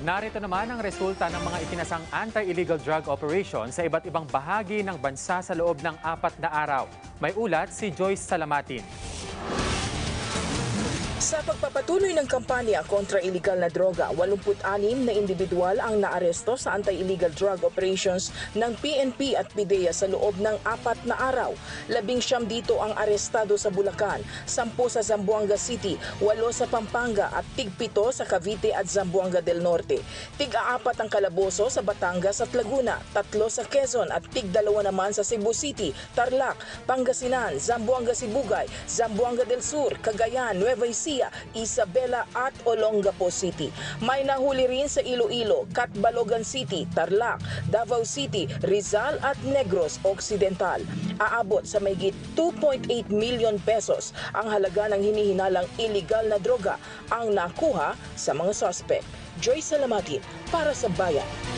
Narito naman ang resulta ng mga itinasang anti-illegal drug operation sa iba't ibang bahagi ng bansa sa loob ng 4 na araw. May ulat si Joyce Salamatin. Sa pagpapatuloy ng kampanya kontra iligal na droga, 86 na individual ang naaresto sa anti-illegal drug operations ng PNP at PIDEA sa loob ng 4 na araw. 19 dito ang arestado sa Bulacan, 10 sa Zamboanga City, 8 sa Pampanga at tig-7 sa Cavite at Zamboanga del Norte. Tig-4 ang kalaboso sa Batangas at Laguna, 3 sa Quezon at tig-2 naman sa Cebu City, Tarlac, Pangasinan, Zamboanga Sibugay, Zamboanga del Sur, Cagayan, Nueva Ecija, Isabela at Olongapo City. May nahuli rin sa Iloilo, Catbalogan City, Tarlac, Davao City, Rizal at Negros Occidental. Aabot sa mahigit 2.8 million pesos ang halaga ng hinihinalang illegal na droga ang nakuha sa mga suspect. Joy Salamatin para sa Bayan.